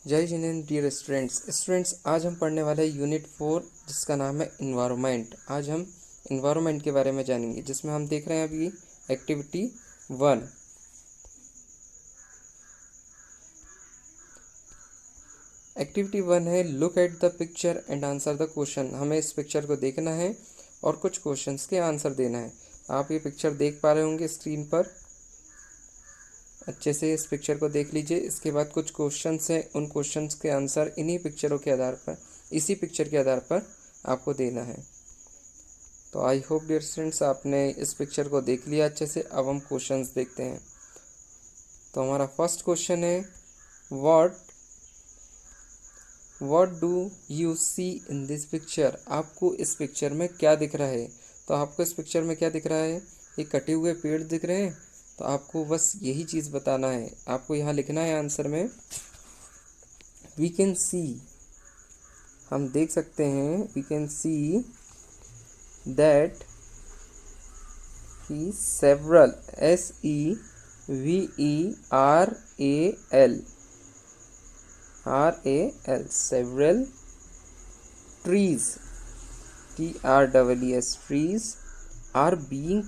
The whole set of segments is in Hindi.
जय हिंद डियर स्टूडेंट्स, आज हम पढ़ने वाले हैं यूनिट 4 जिसका नाम है इन्वायरमेंट। आज हम इन्वायरमेंट के बारे में जानेंगे, जिसमें हम देख रहे हैं अभी एक्टिविटी 1। एक्टिविटी 1 है look at the picture and answer the question. हमें इस पिक्चर को देखना है और कुछ क्वेश्चंस के आंसर देना है। आप ये पिक्चर देख पा रहे होंगे स्क्रीन पर, अच्छे से इस पिक्चर को देख लीजिए। इसके बाद कुछ क्वेश्चंस हैं, उन क्वेश्चंस के आंसर इन्हीं पिक्चरों के आधार पर, इसी पिक्चर के आधार पर आपको देना है। तो आई होप डियर स्टूडेंट्स आपने इस पिक्चर को देख लिया अच्छे से। अब हम क्वेश्चंस देखते हैं। तो हमारा फर्स्ट क्वेश्चन है what do you see in this picture. आपको इस पिक्चर में क्या दिख रहा है? तो आपको इस पिक्चर में क्या दिख रहा है? ये कटे हुए पेड़ दिख रहे हैं। तो आपको बस यही चीज़ बताना है। आपको यहाँ लिखना है आंसर में वी कैन सी, हम देख सकते हैं, we can see that he several SEVERAL several trees trees are being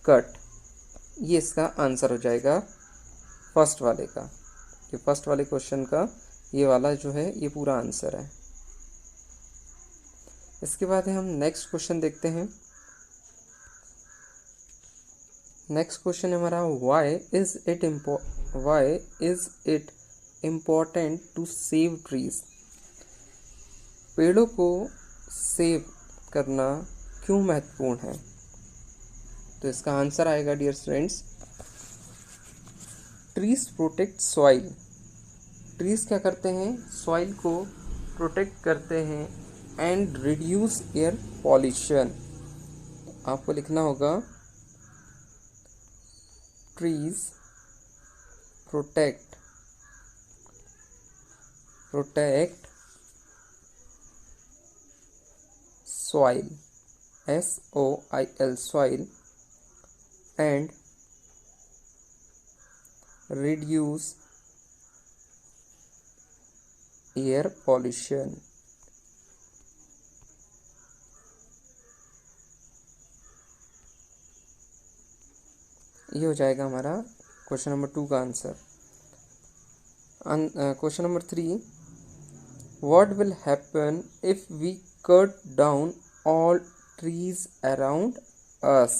cut। ये इसका आंसर हो जाएगा फर्स्ट वाले का। ये फर्स्ट वाले क्वेश्चन का ये वाला जो है ये पूरा आंसर है। इसके बाद हम नेक्स्ट क्वेश्चन देखते हैं। नेक्स्ट क्वेश्चन हमारा why is it important to save trees. पेड़ों को सेव करना क्यों महत्वपूर्ण है? तो इसका आंसर आएगा dear students, trees protect soil. Trees क्या करते हैं? सॉइल को प्रोटेक्ट करते हैं एंड रिड्यूस एयर पॉल्यूशन। आपको लिखना होगा trees protect soil soil and reduce air pollution। ये हो जाएगा हमारा क्वेश्चन नंबर 2 का answer. Question number 3, what will happen if we cut down all trees around us.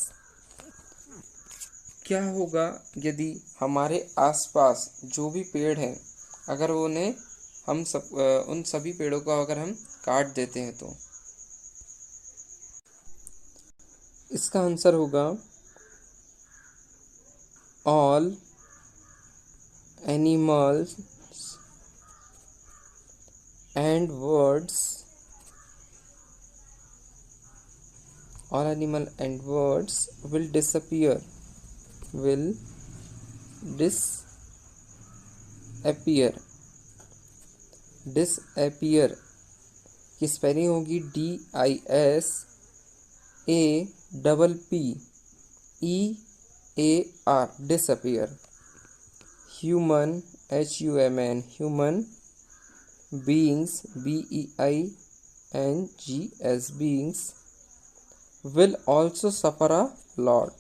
क्या होगा यदि हमारे आसपास जो भी पेड़ हैं, अगर उन सभी पेड़ों को अगर हम काट देते हैं तो? इसका आंसर होगा all animals and birds will disappear की स्पेलिंग होगी DISAPPEAR, disappear। human beings beings will also suffer a lot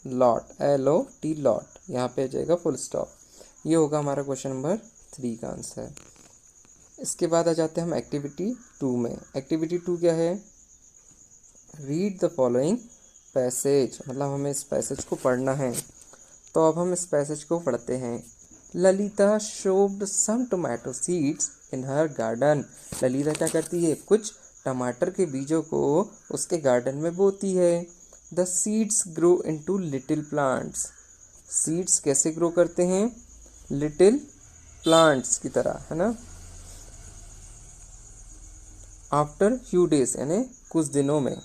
lot, यहाँ पे आ जाएगा फुल स्टॉप। ये होगा हमारा क्वेश्चन नंबर 3 का आंसर। इसके बाद आ जाते हैं हम एक्टिविटी 2 में। एक्टिविटी 2 क्या है? रीड द फॉलोइंग पैसेज, मतलब हमें इस पैसेज को पढ़ना है। तो अब हम इस पैसेज को पढ़ते हैं। Lalita sowed some tomato seeds in her garden. Lalita क्या करती है? कुछ टमाटर के बीजों को उसके गार्डन में बोती है। The seeds grow into little plants. Seeds कैसे ग्रो करते हैं? लिटिल प्लांट्स की तरह, है ना। आफ्टर फ्यू डेज, यानी कुछ दिनों में।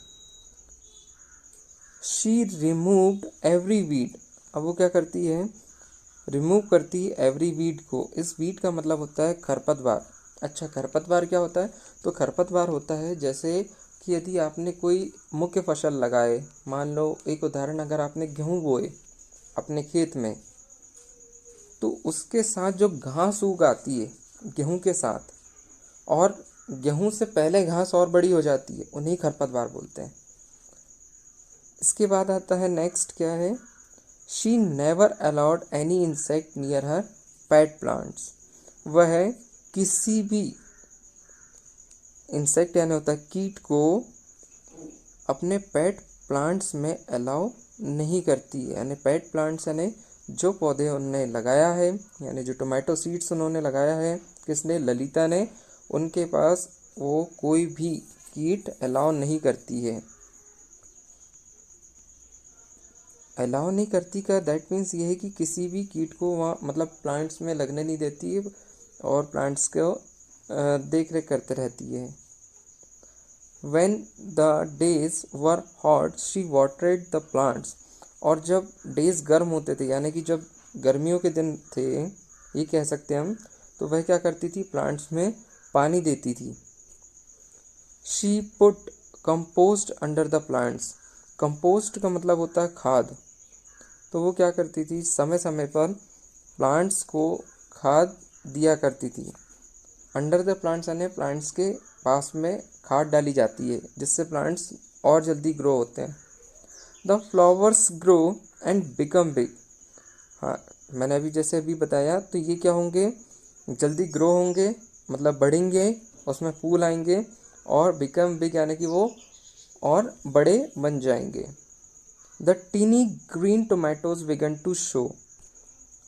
She removed every weed. अब वो क्या करती है? रिमूव करती है एवरी वीड को। इस वीड का मतलब होता है खरपतवार। अच्छा, खरपतवार क्या होता है? तो खरपतवार होता है जैसे कि यदि आपने कोई मुख्य फसल लगाए, मान लो एक उदाहरण, अगर आपने गेहूं बोए अपने खेत में, तो उसके साथ जो घास उग आती है गेहूं के साथ, और गेहूं से पहले घास और बड़ी हो जाती है, उन्हें खरपतवार बोलते हैं। इसके बाद आता है नेक्स्ट, क्या है? She never allowed any insect near her pet plants. वह किसी भी इंसेक्ट यानी होता है कीट को अपने पेट प्लांट्स में अलाउ नहीं करती है। यानी पेट प्लांट्स यानी जो पौधे उन्होंने लगाया है, यानी जो टोमेटो सीड्स उन्होंने लगाया है, किसने? ललिता ने। उनके पास वो कोई भी कीट अलाउ नहीं करती है। अलाउ नहीं करती का दैट मीन्स ये है कि किसी भी कीट को वहाँ मतलब प्लांट्स में लगने नहीं देती है, और प्लांट्स को देख रेख करते रहती है। When the days were hot, she watered the plants। और जब डेज गर्म होते थे, यानी कि जब गर्मियों के दिन थे, ये कह सकते हैं हम, तो वह क्या करती थी? प्लांट्स में पानी देती थी। She put compost under the plants। Compost का मतलब होता है खाद। तो वो क्या करती थी? समय समय पर प्लांट्स को खाद दिया करती थी। अंडर द प्लांट्स यानी प्लांट्स के पास में खाद डाली जाती है, जिससे प्लांट्स और जल्दी ग्रो होते हैं। The flowers grow and become big. हाँ, मैंने अभी बताया, तो ये क्या होंगे? जल्दी ग्रो होंगे, मतलब बढ़ेंगे, उसमें फूल आएंगे, और बिकम बिग यानी कि वो और बड़े बन जाएंगे। The tiny green tomatoes began to show.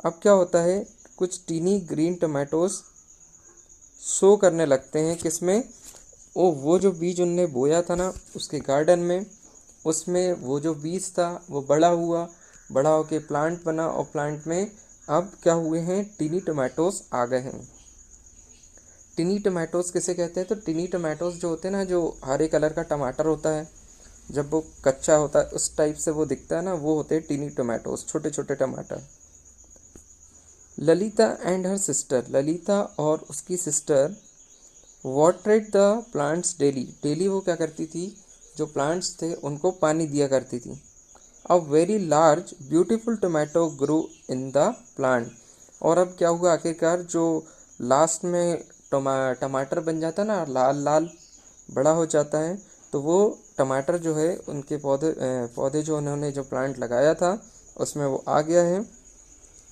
अब क्या होता है? कुछ टीनी ग्रीन टोमेटोज शो करने लगते हैं, किसमें? वो जो बीज उनने बोया था ना उसके गार्डन में, उसमें वो जो बीज था वो बड़ा हुआ, बड़ा होके प्लांट बना, और प्लांट में अब क्या हुए हैं? टीनी टोमेटोज आ गए हैं। टीनी टोमेटोज किसे कहते हैं? तो टीनी टोमेटोज जो होते हैं ना, जो हरे कलर का टमाटर होता है, जब वो कच्चा होता है उस टाइप से वो दिखता है ना, वो होते हैं टीनी टोमेटोज, छोटे छोटे टमाटर। Lalita and her sister. Lalita और उसकी sister watered the plants daily. Daily वो क्या करती थी? जो प्लांट्स थे उनको पानी दिया करती थी। A very large beautiful tomato grow in the plant. और अब क्या हुआ? आखिरकार जो लास्ट में टमाटर बन जाता ना, लाल लाल बड़ा हो जाता है, तो वो टमाटर जो है उनके पौधे जो उन्होंने जो प्लांट लगाया था उसमें वो आ गया है,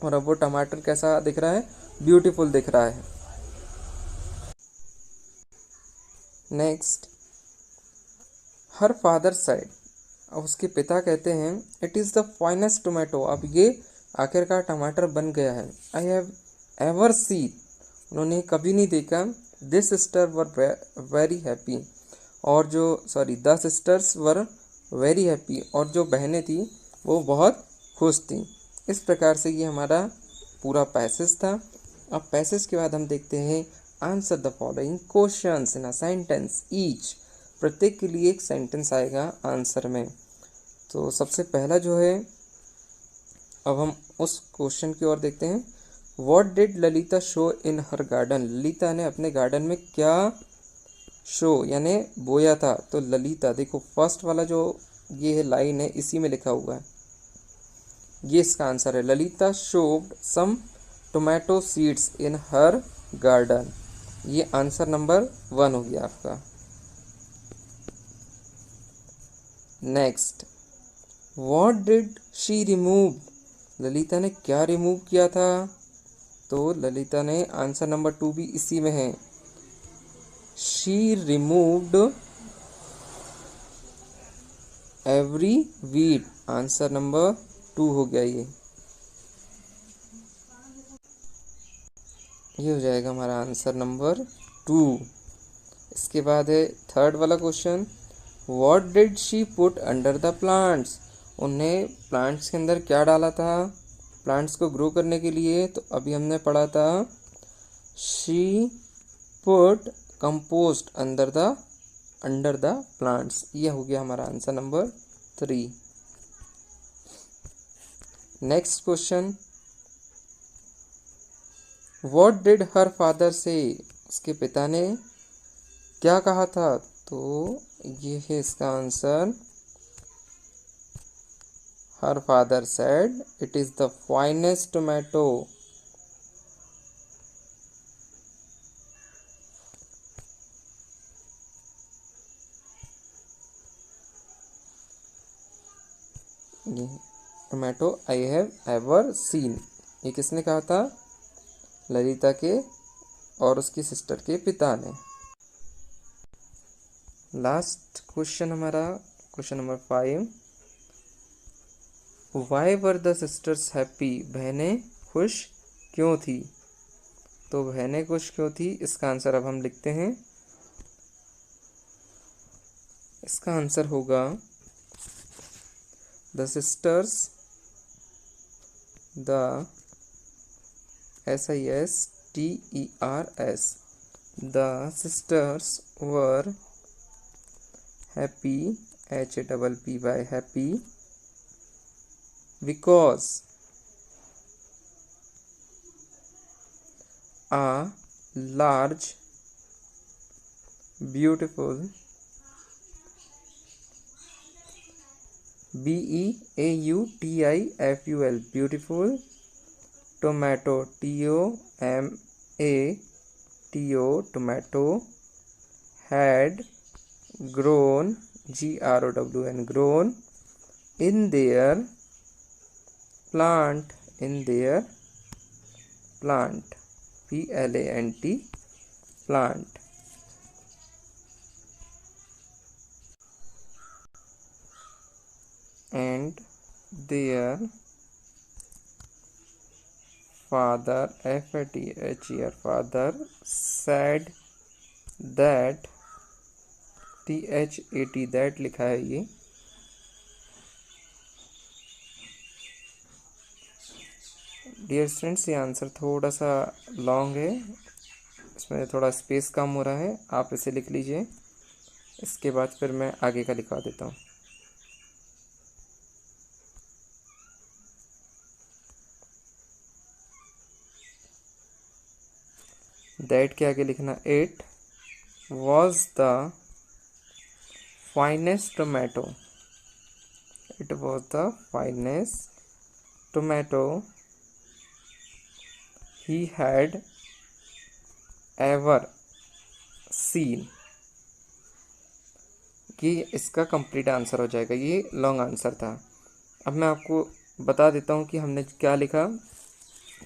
और अब वो टमाटर कैसा दिख रहा है? ब्यूटीफुल दिख रहा है। Next, her father side. अब उसके पिता कहते हैं, it is the finest tomato. अब ये आखिरकार टमाटर बन गया है। आई हैव एवर सीन। उन्होंने कभी नहीं देखा। This sister were very happy. और जो the sisters were very happy. और जो बहनें थी वो बहुत खुश थी। इस प्रकार से ये हमारा पूरा पैसेज था। अब पैसेज के बाद हम देखते हैं answer the following questions in a sentence each. प्रत्येक के लिए एक सेंटेंस आएगा आंसर में। तो सबसे पहला जो है, अब हम उस क्वेश्चन की ओर देखते हैं। What did Lalita show in her garden. Lalita ने अपने गार्डन में क्या शो यानी बोया था? तो ललिता, देखो फर्स्ट वाला जो ये है लाइन है, इसी में लिखा हुआ है, ये इसका आंसर है। Lalita showed some tomato seeds in her garden. ये आंसर नंबर 1 हो गया आपका। Next, what did she remove. Lalita ने क्या रिमूव किया था? तो ललिता ने, आंसर नंबर 2 भी इसी में है, she removed every weed. Answer number 2 हो गया ये हो जाएगा हमारा आंसर नंबर 2। इसके बाद है थर्ड वाला question, what did she put under the plants. उन्हें प्लांट्स के अंदर क्या डाला था प्लांट्स को ग्रो करने के लिए? तो अभी हमने पढ़ा था, she put compost under the plants. ये हो गया हमारा answer number 3। Next question, what did her father से। उसके पिता ने क्या कहा था? तो ये है इसका answer. Her father said it is the finest tomato. ये tomato I have ever seen, ये किसने कहा था? ललिता के और उसकी सिस्टर के पिता ने। लास्ट क्वेश्चन हमारा question number 5। Why were the sisters happy, बहनें खुश क्यों थी? तो बहनें खुश क्यों थी, इसका आंसर अब हम लिखते हैं। इसका आंसर होगा the sisters, the SISTERS, the sisters were happy, HAPPY, happy, because a large, beautiful, BEAUTIFUL, beautiful tomato, TOMATO, tomato, had grown, GROWN, grown in their plant, plant, PLANT, plant. And their father, FATHER, father, said that, THAT, that लिखा है ये। डियर स्टूडेंट्स, ये आंसर थोड़ा सा लॉन्ग है, इसमें थोड़ा स्पेस कम हो रहा है, आप इसे लिख लीजिए। इसके बाद फिर मैं आगे का लिखवा देता हूँ। दैट के आगे लिखना it was the finest tomato, it was the finest tomato he had ever seen. कि इसका कंप्लीट आंसर हो जाएगा, ये लॉन्ग आंसर था। अब मैं आपको बता देता हूँ कि हमने क्या लिखा,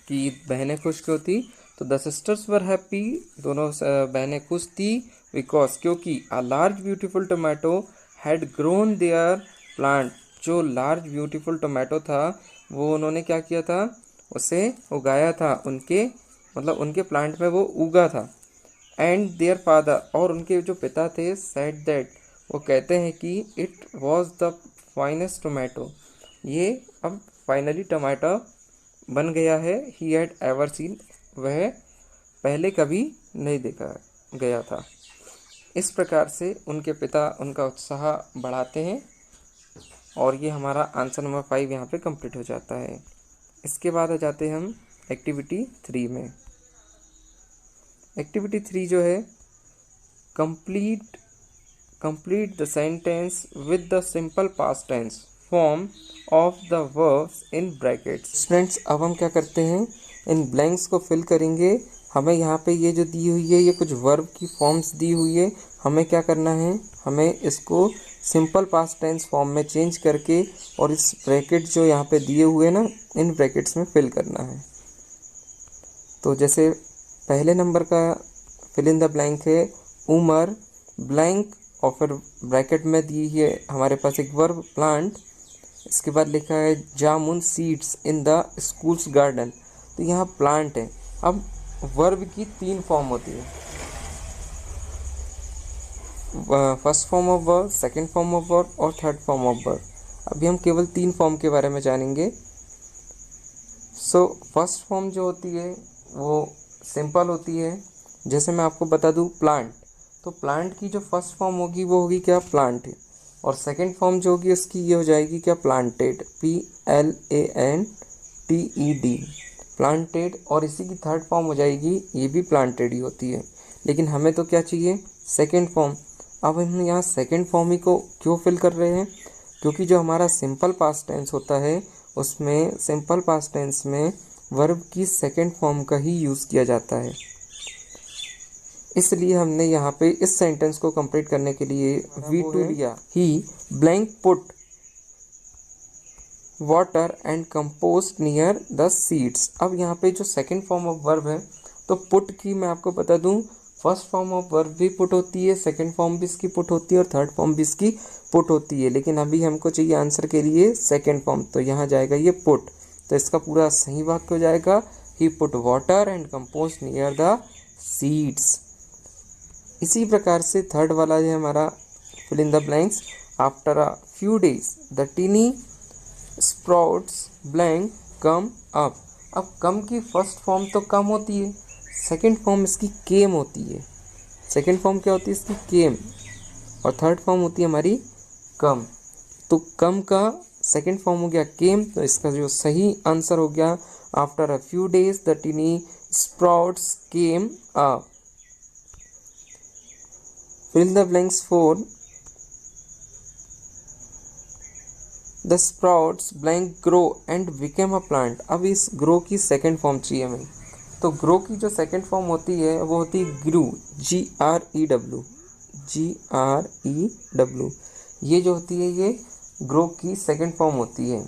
कि बहनें खुश क्यों थी। तो द सिस्टर्स वर हैप्पी, दोनों बहनें खुश थी, बिकॉज, क्योंकि a large beautiful tomato had grown there plant, जो लार्ज ब्यूटीफुल टोमेटो था वो उन्होंने क्या किया था, उसे उगाया था, उनके मतलब उनके प्लांट में वो उगा था। एंड देयर फादर, और उनके जो पिता थे, सेड दैट, वो कहते हैं कि it was the finest tomato, ये अब फाइनली टमाटो बन गया है। ही हैड एवर सीन, वह पहले कभी नहीं देखा गया था। इस प्रकार से उनके पिता उनका उत्साह बढ़ाते हैं, और ये हमारा आंसर नंबर 5 यहाँ पे कंप्लीट हो जाता है। इसके बाद आ जाते हैं हम एक्टिविटी 3 में। एक्टिविटी 3 जो है, complete the sentence with the simple past tense form of the verbs in brackets. Students, अब हम क्या करते हैं, इन ब्लैंक्स को फिल करेंगे। हमें यहाँ पे ये जो दी हुई है, ये कुछ वर्ब की फॉर्म्स दी हुई है, हमें क्या करना है, हमें इसको सिंपल पास्ट टेंस फॉर्म में चेंज करके और इस ब्रैकेट जो यहाँ पे दिए हुए ना, इन ब्रैकेट्स में फिल करना है। तो जैसे पहले नंबर का फिल इन द ब्लैंक है उमर ब्लैंक, और फिर ब्रैकेट में दी है हमारे पास एक वर्ब प्लांट। इसके बाद लिखा है jamun seeds in the school's garden, तो यहाँ प्लांट है। अब वर्ब की 3 फॉर्म होती है, first form of verb, second form of verb और थर्ड फॉर्म ऑफ वर्ब। अभी हम केवल 3 फॉर्म के बारे में जानेंगे। सो फर्स्ट फॉर्म जो होती है वो सिंपल होती है। जैसे मैं आपको बता दूं प्लांट, तो प्लांट की जो फर्स्ट फॉर्म होगी वो होगी क्या, प्लांट। और सेकंड फॉर्म जो होगी उसकी ये हो जाएगी क्या, प्लांटेड, PLANTED, प्लांटेड। और इसी की थर्ड फॉर्म हो जाएगी, ये भी प्लांटेड ही होती है। लेकिन हमें तो क्या चाहिए, सेकेंड फॉर्म। अब हम यहाँ सेकेंड फॉर्म ही को क्यों फिल कर रहे हैं, क्योंकि जो हमारा सिंपल पास्ट टेंस होता है उसमें सिंपल पास्ट टेंस में वर्ब की सेकेंड फॉर्म का ही यूज़ किया जाता है। इसलिए हमने यहाँ पे इस सेंटेंस को कंप्लीट करने के लिए V2 लिया। He blank put water and compost near the seeds. अब यहाँ पे जो सेकेंड फॉर्म ऑफ वर्ब है, तो पुट की मैं आपको बता दूं, फर्स्ट फॉर्म ऑफ वर्ब भी पुट होती है, सेकेंड फॉर्म भी इसकी पुट होती है और थर्ड फॉर्म भी इसकी पुट होती है। लेकिन अभी हमको चाहिए आंसर के लिए सेकेंड फॉर्म, तो यहाँ जाएगा ये पुट। तो इसका पूरा सही वाक्य हो जाएगा, he put water and compost near the seeds. इसी प्रकार से थर्ड वाला है हमारा fill in the blanks. After a few days the tiny sprouts blank come up. अब कम की फर्स्ट फॉर्म तो कम होती है, सेकंड फॉर्म इसकी केम होती है। सेकंड फॉर्म क्या होती है इसकी, केम, और थर्ड फॉर्म होती है हमारी कम। तो कम का सेकंड फॉर्म हो गया केम, तो इसका जो सही आंसर हो गया, after a few days the tiny sprouts came up. Fill the blanks for the sprouts blank grow and became a plant. अब इस ग्रो की सेकेंड फॉर्म चाहिए हमें, तो ग्रो की जो सेकेंड फॉर्म होती है वो होती है ग्रू, GREW, GREW। ये जो होती है ये ग्रो की सेकेंड फॉर्म होती है,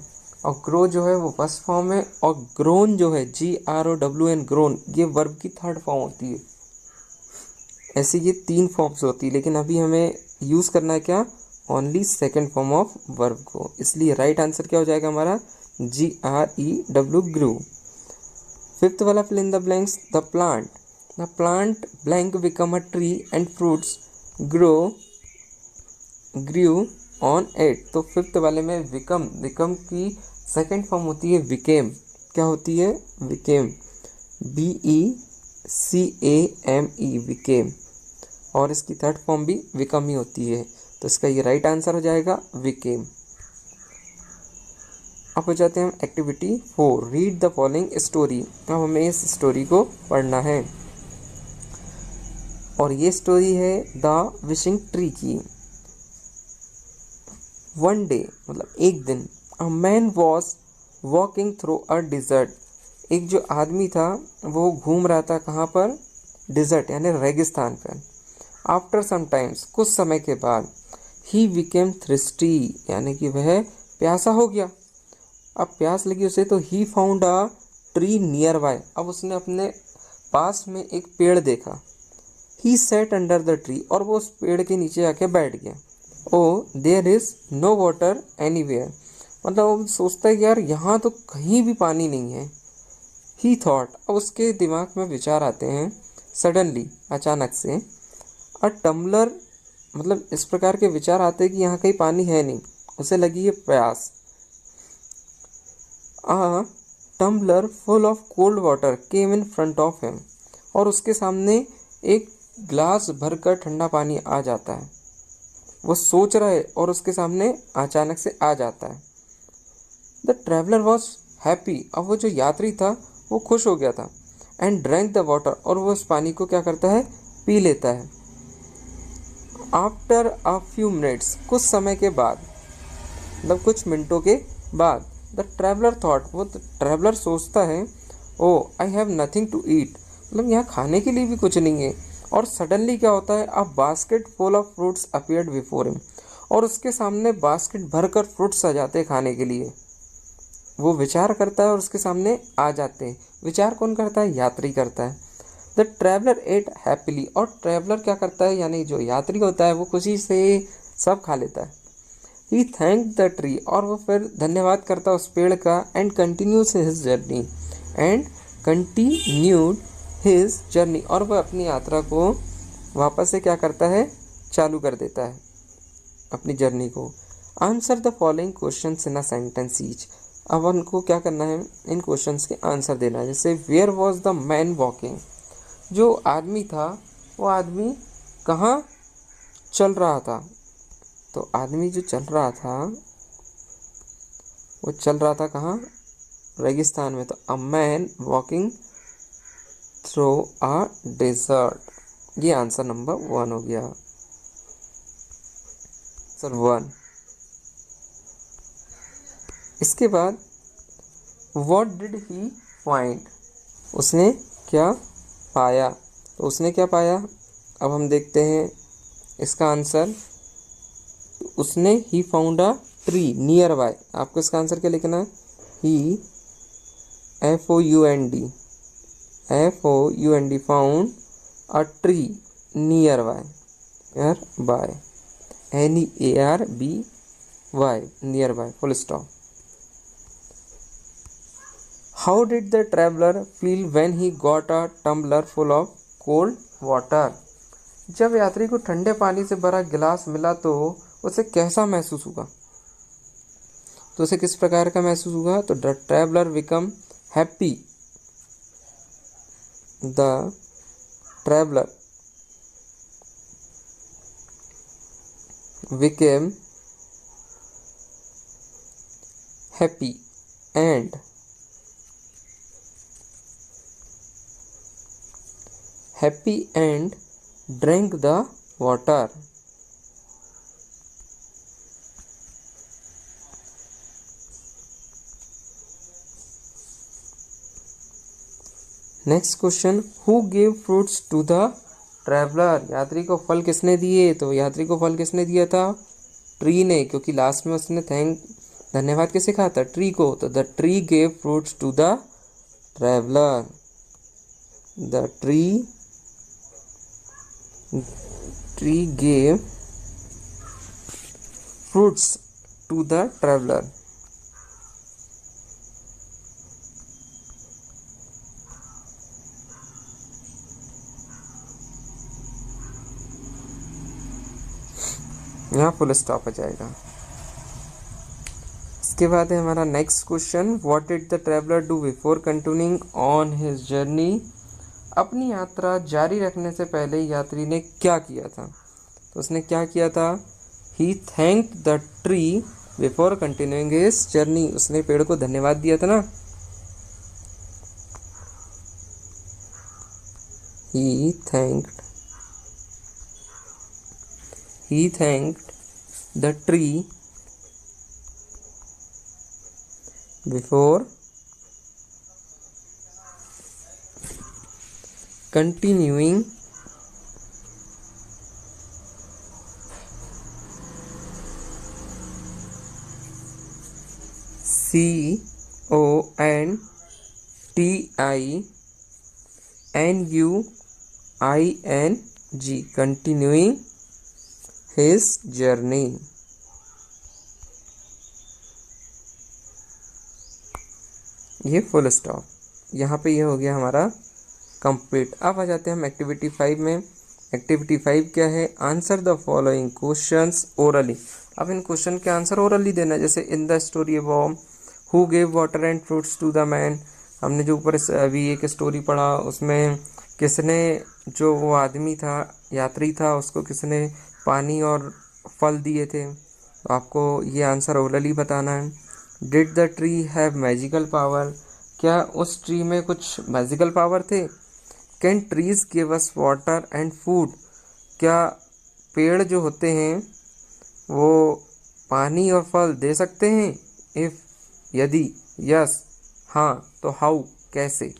और ग्रो जो है वो फर्स्ट फॉर्म है, और ग्रोन जो है GROWN ग्रोन, ये वर्ब की थर्ड फॉर्म होती है। ऐसी ये तीन फॉर्म्स होती है, लेकिन अभी हमें यूज़ करना है क्या, only second form of verb को। इसलिए राइट आंसर क्या हो जाएगा हमारा, GREW ग्रू। फिफ्थ वाला fill in the blanks, the plant blank become a tree and fruits grew on it. तो फिफ्थ वाले में विकम की सेकेंड फॉर्म होती है विकेम। क्या होती है, विकेम, BECAME, विकेम, और इसकी थर्ड फॉर्म भी विकम ही होती है। तो इसका ये राइट आंसर हो जाएगा विकेम। अब हो जाते हैं हम activity 4, read the following story. अब हमें इस स्टोरी को पढ़ना है, और ये स्टोरी है द विशिंग ट्री की। वन डे, मतलब एक दिन, a man was walking through a desert. एक जो आदमी था वो घूम रहा था कहाँ पर, डिजर्ट यानी रेगिस्तान पर। आफ्टर सम टाइम्स, कुछ समय के बाद, ही बिकेम थ्रिस्टी, यानी कि वह प्यासा हो गया। अब प्यास लगी उसे, तो he found a tree nearby. अब उसने अपने पास में एक पेड़ देखा। He sat under the tree, और वो उस पेड़ के नीचे आके बैठ गया। Oh there is no water anywhere, मतलब वो सोचता है कि यार यहाँ तो कहीं भी पानी नहीं है। ही थॉट, अब उसके दिमाग में विचार आते हैं, सडनली, अचानक से, अ टम्बलर, मतलब इस प्रकार के विचार आते हैं कि यहाँ कहीं पानी है नहीं, उसे लगी है प्यास। A tumbler full of cold water came in front of him, और उसके सामने एक ग्लास भरकर ठंडा पानी आ जाता है। वो सोच रहा है और उसके सामने अचानक से आ जाता है। द ट्रैवलर वॉज हैप्पी, अब वो जो यात्री था वो खुश हो गया था। एंड ड्रैंक द वाटर, और वो उस पानी को क्या करता है, पी लेता है। आफ्टर अ फ्यू मिनट्स, कुछ समय के बाद, मतलब कुछ मिनटों के बाद, द ट्रैवलर थॉट, वो ट्रैवलर सोचता है, oh I have nothing to eat, मतलब यहाँ खाने के लिए भी कुछ नहीं है। और सडनली क्या होता है, a basket full of fruits appeared before him, और उसके सामने बास्केट भरकर फ्रूट्स आ जाते हैं खाने के लिए। वो विचार करता है और उसके सामने आ जाते हैं। विचार कौन करता है, यात्री करता है। द ट्रैवलर एट हैप्पीली, और ट्रैवलर क्या करता है, यानी जो यात्री होता है वो खुशी से सब खा लेता है। ही थैंक द ट्री, और वो फिर धन्यवाद करता है उस पेड़ का। एंड कंटिन्यूड हिज जर्नी, और वह अपनी यात्रा को वापस से क्या करता है, चालू कर देता है अपनी जर्नी को। Answer the following question in a sentence each. अब उनको क्या करना है, इन क्वेश्चंस के आंसर देना है। जैसे where was the man walking, जो आदमी था वो आदमी कहाँ चल रहा था। तो आदमी जो चल रहा था वो चल रहा था कहाँ, रेगिस्तान में। तो a man walking through a desert. ये आंसर नंबर 1 हो गया, सर 1। इसके बाद व्हाट डिड ही फाइंड, उसने क्या पाया, तो उसने क्या पाया, अब हम देखते हैं इसका आंसर। उसने he found a tree nearby, आपको इसका आंसर क्या लिखना है, he FOUND found a tree nearby NEARBY nearby, full stop. How did the traveller feel when he got a tumbler full of cold water, जब यात्री को ठंडे पानी से भरा गिलास मिला तो उसे कैसा महसूस हुआ, तो उसे किस प्रकार का महसूस हुआ, तो the traveller become happy, the traveller became happy and drink the water. Next question, who gave fruits to the traveller, यात्री को फल किसने दिए, तो यात्री को फल किसने दिया था, ट्री ने, क्योंकि लास्ट में उसने धन्यवाद किसे कहा था, ट्री को, तो the tree gave fruits to the traveller, the tree gave fruits to the traveller. यहाँ फुल स्टॉप हो जाएगा। इसके बाद है हमारा next question, what did the traveller do before continuing on his journey, अपनी यात्रा जारी रखने से पहले यात्री ने क्या किया था, तो उसने क्या किया था, he thanked the tree before continuing his journey, उसने पेड़ को धन्यवाद दिया था ना, he thanked the tree before continuing continuing his journey। ये फुल स्टॉप, यहाँ पे ये हो गया हमारा कंप्लीट। अब आ जाते हैं हम एक्टिविटी 5 में। एक्टिविटी 5 क्या है, answer the following questions orally. अब इन क्वेश्चन के आंसर ओरली देना, जैसे in the story above who gave water and fruits to the man, हमने जो ऊपर अभी एक स्टोरी पढ़ा उसमें किसने, जो वो आदमी था, यात्री था, उसको किसने पानी और फल दिए थे, तो आपको ये आंसर ओरली बताना है। Did the tree have magical power, क्या उस ट्री में कुछ मैजिकल पावर थे। Can trees give us water and food, क्या पेड़ जो होते हैं वो पानी और फल दे सकते हैं। इफ यदि, यस हाँ, तो हाउ कैसे,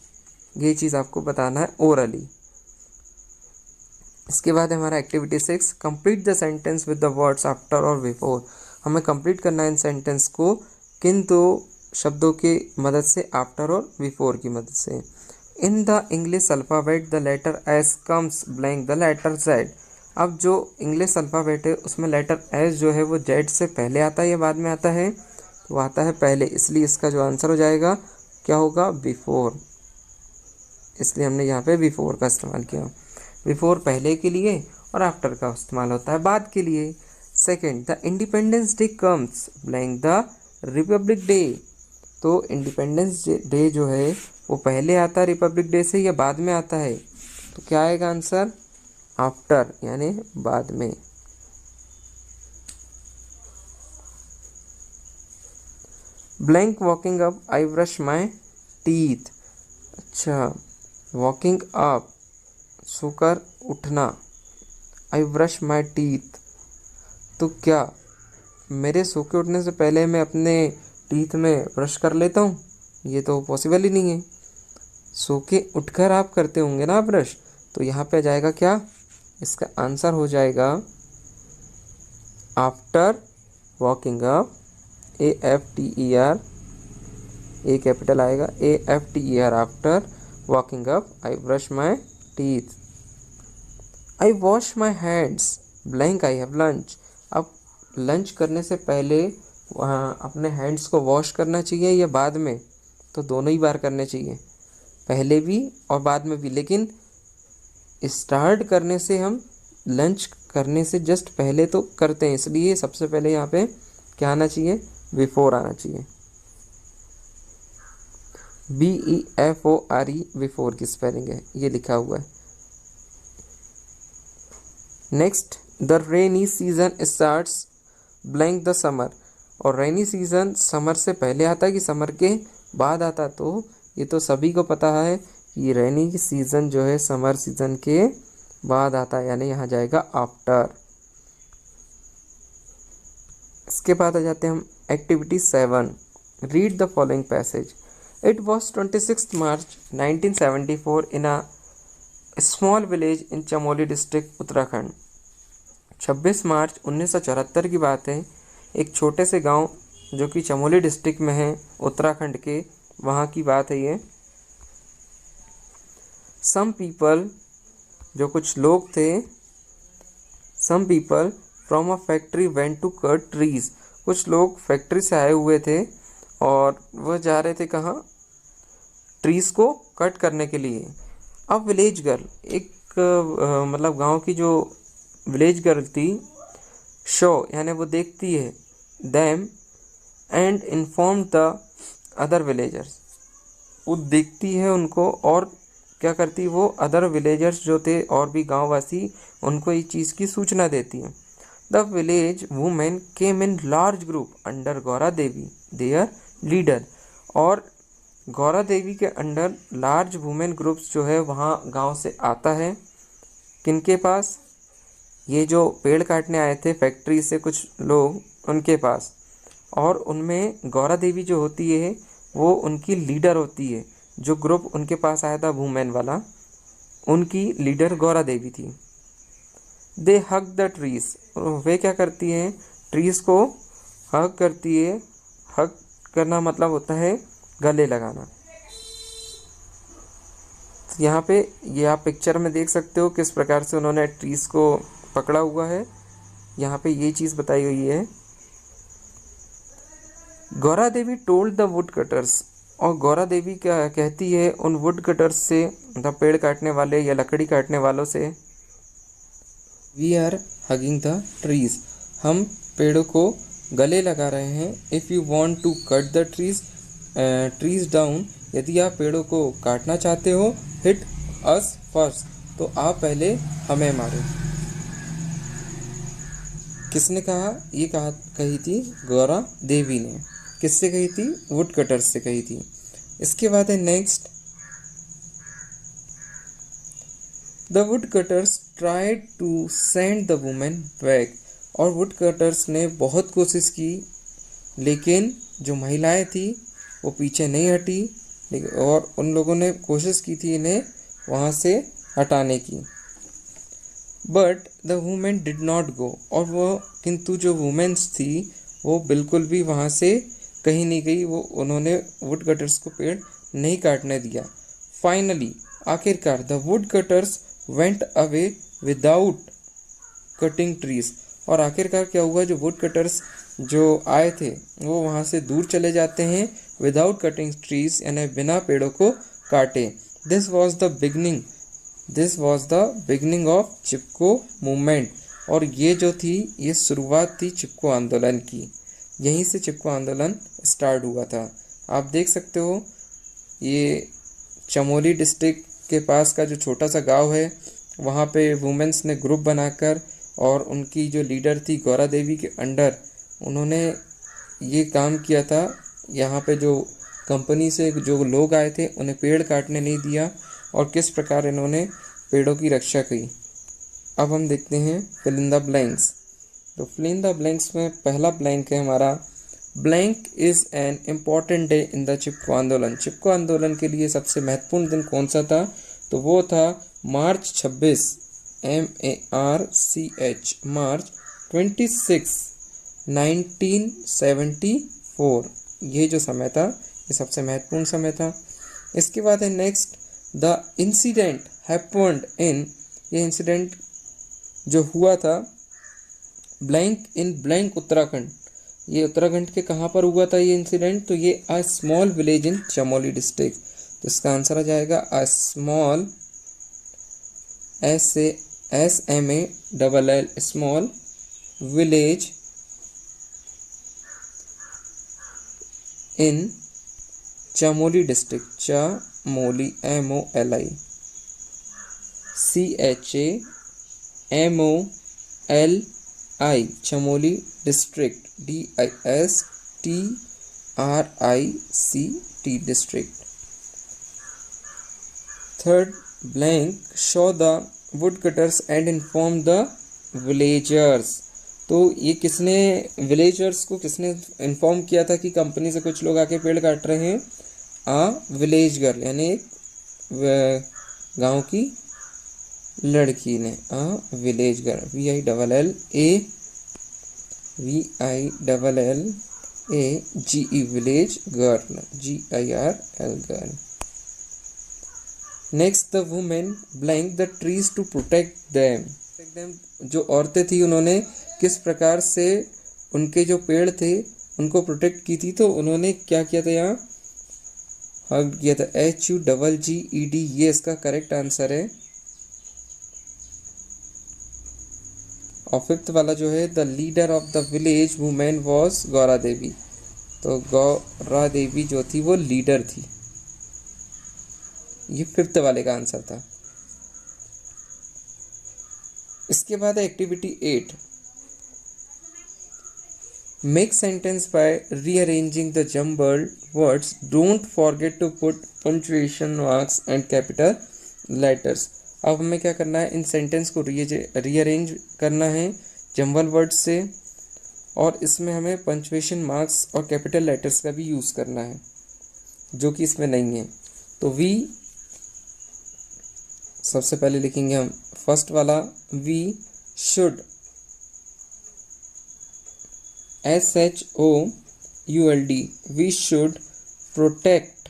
ये चीज़ आपको बताना है ओरली। इसके बाद हमारा activity 6, complete the sentence with the words after और बिफोर। हमें कंप्लीट करना है इन सेंटेंस को किन दो शब्दों की मदद से, आफ्टर और बिफोर की मदद से। In the English alphabet the letter S comes blank the letter Z. अब जो इंग्लिश अल्फ़ाबेट है उसमें लेटर एस जो है वो जेड से पहले आता है या बाद में आता है, तो आता है पहले, इसलिए इसका जो आंसर हो जाएगा क्या होगा, बिफोर। इसलिए हमने यहाँ पे बिफोर का इस्तेमाल किया। बिफोर पहले के लिए और आफ्टर का इस्तेमाल होता है बाद के लिए। Second, the independence day comes blank the Republic day. तो इंडिपेंडेंस डे जो है वो पहले आता है रिपब्लिक डे से या बाद में आता है, तो क्या आएगा आंसर, आफ्टर, यानी बाद में। Blank walking up I brush my teeth. अच्छा, वॉकिंग अप सोकर उठना, आई ब्रश माई टीथ, तो क्या मेरे सो के उठने से पहले मैं अपने टीथ में ब्रश कर लेता हूँ? ये तो पॉसिबल ही नहीं है। सो के उठकर आप करते होंगे ना ब्रश, तो यहाँ पे आ जाएगा क्या? इसका आंसर हो जाएगा आफ्टर वॉकिंग अप, AFTER, ए कैपिटल आएगा, AFTER, after walking up I brush my teeth, I wash my hands, blank I have lunch. अब लंच करने से पहले अपने हैंड्स को वॉश करना चाहिए या बाद में? तो दोनों ही बार करने चाहिए, पहले भी और बाद में भी, लेकिन स्टार्ट करने से हम लंच करने से जस्ट पहले तो करते हैं, इसलिए सबसे पहले यहाँ पे क्या आना चाहिए? बिफोर आना चाहिए। BEFORE बिफोर की स्पेलिंग है, ये लिखा हुआ है। Next, the rainy season starts blank the summer, और रेनी सीजन समर से पहले आता है कि समर के बाद आता है? तो ये तो सभी को पता है कि रेनी सीजन जो है समर सीजन के बाद आता है, यानी यहाँ जाएगा आफ्टर। इसके बाद आ जाते हैं हम activity 7, read the following passage. It was 26 March 1974 in a small village in Chamoli district Uttarakhand. 26 मार्च 1974 की बात है, एक छोटे से गांव जो कि चमोली डिस्ट्रिक्ट में है उत्तराखंड के, वहाँ की बात है ये। सम पीपल, जो कुछ लोग थे, some people from a factory went to cut trees, कुछ लोग फैक्ट्री से आए हुए थे और वह जा रहे थे कहाँ? ट्रीज को कट करने के लिए। अब विलेज गर्ल, एक मतलब गांव की जो विलेज गर्ल थी, शो यानी वो देखती है, them and inform the other villagers, वो देखती है उनको और क्या करती, वो अदर विलेजर्स जो थे और भी गांववासी, उनको इस चीज़ की सूचना देती है। The village women came in large group under Gaura Devi there leader, और गौरा देवी के अंडर लार्ज वुमेन ग्रुप्स जो है वहाँ गांव से आता है। किनके पास? ये जो पेड़ काटने आए थे फैक्ट्री से कुछ लोग, उनके पास, और उनमें गौरा देवी जो होती है वो उनकी लीडर होती है। जो ग्रुप उनके पास आया था वुमेन वाला, उनकी लीडर गौरा देवी थी। दे हग द ट्रीज, वे क्या करती हैं? ट्रीज को हग करती है। हग करना मतलब होता है गले लगाना। तो यहाँ पे ये आप पिक्चर में देख सकते हो किस प्रकार से उन्होंने ट्रीज को पकड़ा हुआ है। यहाँ पे ये चीज़ बताई गई है। Gaura Devi told the wood cutters, और गौरा देवी क्या कहती है उन वुड कटर्स से, मतलब पेड़ काटने वाले या लकड़ी काटने वालों से, we are hugging the trees, हम पेड़ों को गले लगा रहे हैं। If you want to cut the trees down, यदि आप पेड़ों को काटना चाहते हो, हिट अस फर्स्ट, तो आप पहले हमें मारो। किसने कहा? ये कही थी गौरा देवी ने। किससे कही थी? वुड कटर्स से कही थी। इसके बाद है next, the wood cutters tried to send the women back, और वुड कटर्स ने बहुत कोशिश की, लेकिन जो महिलाएं थी वो पीछे नहीं हटी, और उन लोगों ने कोशिश की थी इन्हें वहाँ से हटाने की। But the women did not go, और वो किंतु जो वुमेन्स थी वो बिल्कुल भी वहाँ से कहीं नहीं गई, वो उन्होंने वुड कटर्स को पेड़ नहीं काटने दिया। फाइनली, आखिरकार, the wood cutters went away without cutting trees, और आखिरकार क्या हुआ? जो वुड कटर्स जो आए थे वो वहाँ से दूर चले जाते हैं विदाउट कटिंग ट्रीज, यानी बिना पेड़ों को काटे। This was the beginning of Chipko movement, और ये जो थी ये शुरुआत थी चिपको आंदोलन की। यहीं से चिपको आंदोलन स्टार्ट हुआ था। आप देख सकते हो ये चमोली डिस्ट्रिक्ट के पास का जो छोटा सा गांव है, वहाँ पे वुमेन्स ने ग्रुप बनाकर, और उनकी जो लीडर थी गौरा देवी के अंडर, उन्होंने ये काम किया था। यहाँ पे जो कंपनी से जो लोग आए थे उन्हें पेड़ काटने नहीं दिया, और किस प्रकार इन्होंने पेड़ों की रक्षा की। अब हम देखते हैं फिल इन द ब्लैंक्स। तो फिल इन द ब्लैंक्स में पहला ब्लैंक है हमारा, blank is an important day in the Chipko Andolan. Chipko आंदोलन के लिए सबसे महत्वपूर्ण दिन कौन सा था? तो वो था मार्च 26, MARCH, मार्च 26, 1974। ये जो समय था ये सबसे महत्वपूर्ण समय था। इसके बाद है next, the incident happened in, ये इंसिडेंट जो हुआ था ब्लैंक इन ब्लैंक उत्तराखंड। ये उत्तराखंड के कहाँ पर हुआ था ये इंसिडेंट? तो ये a small village in Chamoli district. तो इसका आंसर आ जाएगा a small, SASMALL, small village in Chamoli district, Chamoli MOLI, CHAMOLI, Chamoli district, DISTRICT district. Third blank, show the wood cutters and inform the villagers. तो ये किसने, विलेजर्स को किसने इन्फॉर्म किया था कि कंपनी से कुछ लोग आके पेड़ काट रहे हैं? विलेज गर्ल, यानी एक गांव की लड़की ने, village girl, VILLAGE, village girl, GIRL girl. Next, the women blank the trees to protect them. जो औरतें थी उन्होंने किस प्रकार से उनके जो पेड़ थे उनको प्रोटेक्ट की थी? तो उन्होंने क्या किया था? यहाँ हग किया था, HUGGED, ये इसका करेक्ट आंसर है। और फिफ्थ वाला जो है, the leader of the village women was Gaura Devi. तो गौरा देवी जो थी वो लीडर थी। ये फिफ्थ वाले का आंसर था। इसके बाद activity 8, make sentence by rearranging the jumbled words, don't forget to put punctuation marks and capital letters. अब हमें क्या करना है? इन सेंटेंस को रीअरेंज करना है जम्बल वर्ड्स से, और इसमें हमें पंक्चुएशन मार्क्स और कैपिटल लेटर्स का भी यूज़ करना है जो कि इसमें नहीं है। तो वी सबसे पहले लिखेंगे हम फर्स्ट वाला, we should, SHOULD, we should protect.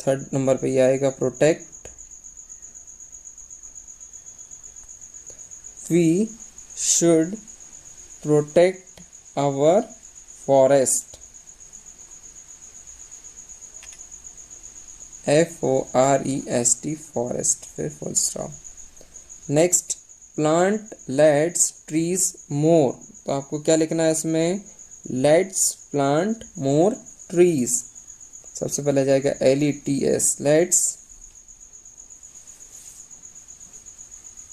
Third number पे ये आएगा protect. We should protect our forest, FOREST, forest, फिर full stop. Next, plant let's trees more. तो आपको क्या लिखना है इसमें? Let's plant more trees. सबसे पहले जाएगा LETS,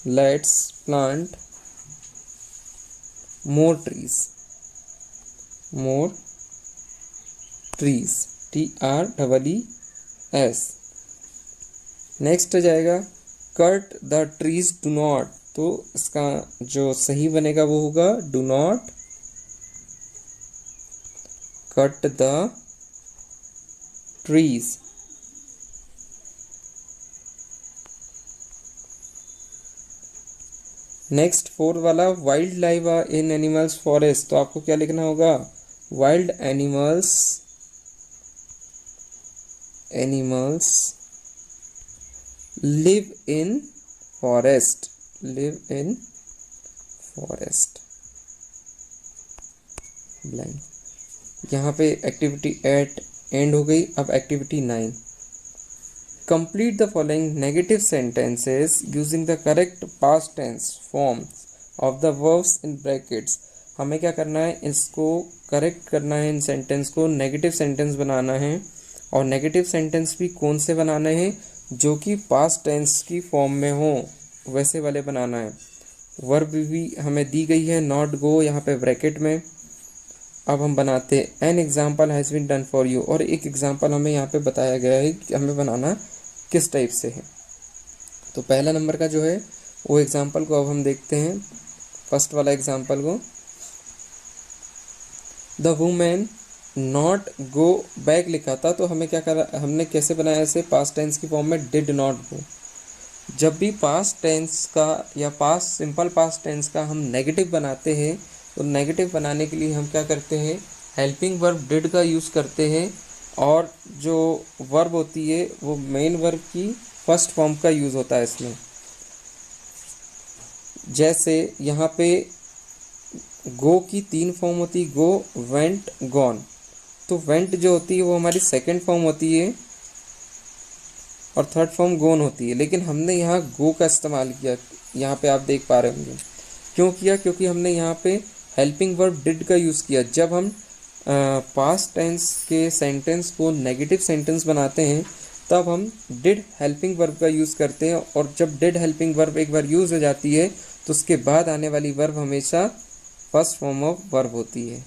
let's plant more trees, TREES। Next जाएगा cut the trees do not. तो इसका जो सही बनेगा वो होगा do not cut the trees. Next fourth वाला, wild life in animals forest. तो आपको क्या लिखना होगा? Wild animals live in forest, blank. यहाँ पे एक्टिविटी 8 एंड हो गई। अब activity 9, complete the following negative sentences using the correct past tense forms of the verbs in brackets. हमें क्या करना है? इसको करेक्ट करना है, इन सेंटेंस को नेगेटिव सेंटेंस बनाना है। और नेगेटिव सेंटेंस भी कौन से बनाने हैं? जो कि पास्ट टेंस की फॉर्म में हो, वैसे वाले बनाना है। वर्ब भी हमें दी गई है, नॉट गो, यहाँ पे ब्रैकेट में। अब हम बनाते हैं an example has been done for you, और एक एग्जाम्पल हमें यहाँ पे बताया गया है कि हमें बनाना किस टाइप से है। तो पहला नंबर का जो है वो एग्जाम्पल को अब हम देखते हैं, फर्स्ट वाला एग्जाम्पल को। The women not go back लिखा था, तो हमें क्या करा, हमने कैसे बनाया इसे, पास्ट टेंस की फॉर्म में डिड नॉट गो। जब भी पास्ट टेंस का या पास्ट सिंपल पास्ट टेंस का हम नेगेटिव बनाते हैं, तो नेगेटिव बनाने के लिए हम क्या करते हैं, हेल्पिंग वर्ब डिड का यूज़ करते हैं, और जो वर्ब होती है वो मेन वर्ब की फर्स्ट फॉर्म का यूज़ होता है इसमें। जैसे यहाँ पे गो की 3 फॉर्म होती है, गो, वेंट, गॉन। तो वेंट जो होती है वो हमारी सेकंड फॉर्म होती है और थर्ड फॉर्म गोन होती है, लेकिन हमने यहाँ गो का इस्तेमाल किया। यहाँ पे आप देख पा रहे होंगे क्यों किया, क्योंकि हमने यहाँ पे हेल्पिंग वर्ब डिड का यूज़ किया। जब हम पास्ट टेंस के सेंटेंस को नेगेटिव सेंटेंस बनाते हैं तब हम डिड हेल्पिंग वर्ब का यूज़ करते हैं, और जब डिड हेल्पिंग वर्ब एक बार यूज़ हो जाती है तो उसके बाद आने वाली वर्ब हमेशा फर्स्ट फॉर्म ऑफ वर्ब होती है,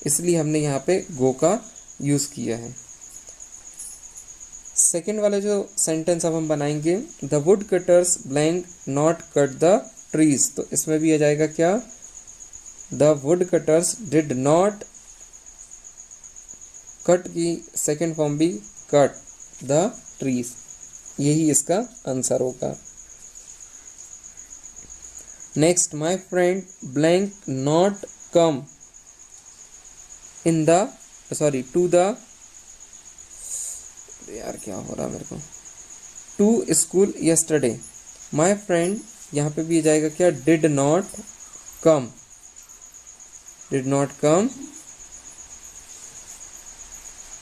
इसलिए हमने यहाँ पे गो का यूज़ किया है। सेकेंड वाला जो सेंटेंस अब हम बनाएंगे, the wood cutters blank not cut the trees, तो इसमें भी आ जाएगा क्या, the wood cutters did not, cut की सेकेंड फॉर्म भी कट द ट्रीज, यही इसका आंसर होगा। Next, my friend blank not come in the sorry to the, यार क्या हो रहा है मेरे को, to school yesterday. My friend यहाँ पे भी जाएगा क्या, did not come, did not come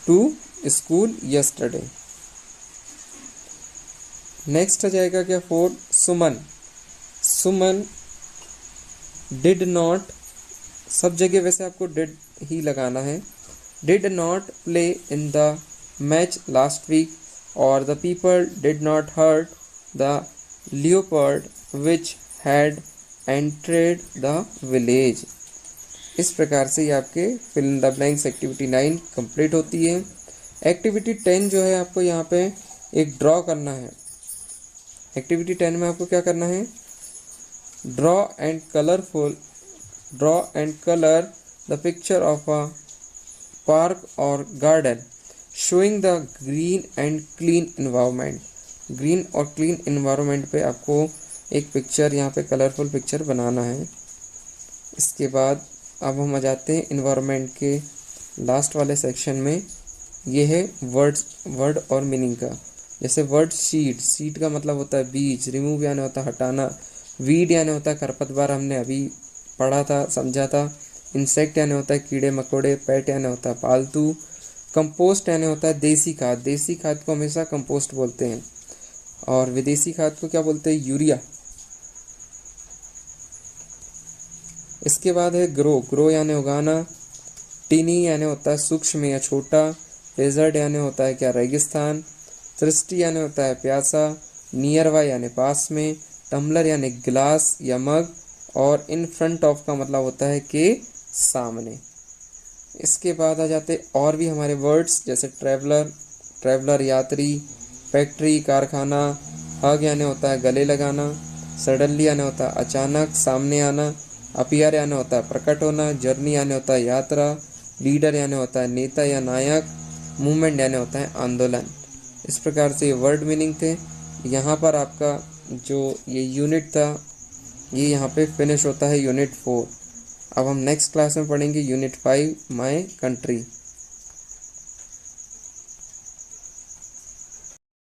to school yesterday. Next आ जाएगा क्या, four, Suman, Suman did not, सब जगह वैसे आपको डिड ही लगाना है, did not play in the match last week, और the people did not hurt the leopard which had entered the village. इस प्रकार से ये आपके fill in the blanks activity 9 complete होती है। एक्टिविटी 10 जो है आपको यहाँ पे एक ड्रॉ करना है। एक्टिविटी 10 में आपको क्या करना है, draw and colour the picture of a park और garden showing the green and clean environment. Green और क्लीन इन्वायरमेंट पे आपको एक पिक्चर यहाँ पे कलरफुल पिक्चर बनाना है। इसके बाद अब हम आ जाते हैं इन्वायरमेंट के लास्ट वाले सेक्शन में, ये है वर्ड और मीनिंग का। जैसे वर्ड सीड, सीड का मतलब होता है बीज, रिमूव यानी होता है हटाना, वीड यानी होता है खरपतवार, हमने अभी पढ़ा था समझा था, इंसेक्ट यानी होता है कीड़े मकोड़े, पेट यानी होता है पालतू, कंपोस्ट यानी होता है देसी खाद, देसी खाद को हमेशा कंपोस्ट बोलते हैं, और विदेशी खाद को क्या बोलते हैं, यूरिया। इसके बाद है ग्रो, ग्रो यानी उगाना, टीनी यानी होता है सूक्ष्म या छोटा, डेजर्ट यानी होता है क्या, रेगिस्तान, सृष्टि यानी होता है प्यासा, नियर बाय यानी पास में, टम्बलर यानी गिलास या मग, और इन फ्रंट ऑफ का मतलब होता है कि सामने। इसके बाद आ जाते और भी हमारे वर्ड्स, जैसे ट्रैवलर, ट्रैवलर यात्री, फैक्ट्री कारखाना, हग यानी होता है गले लगाना, सडनली यानी होता है अचानक सामने आना, अपीयर यानी होता है प्रकट होना, जर्नी यानी होता है यात्रा, लीडर यानी होता है नेता या नायक, मूवमेंट यानी होता है आंदोलन। इस प्रकार से ये वर्ड मीनिंग थे। यहाँ पर आपका जो ये यूनिट था ये यहाँ पे फिनिश होता है, यूनिट 4। अब हम नेक्स्ट क्लास में पढ़ेंगे यूनिट 5 माय कंट्री।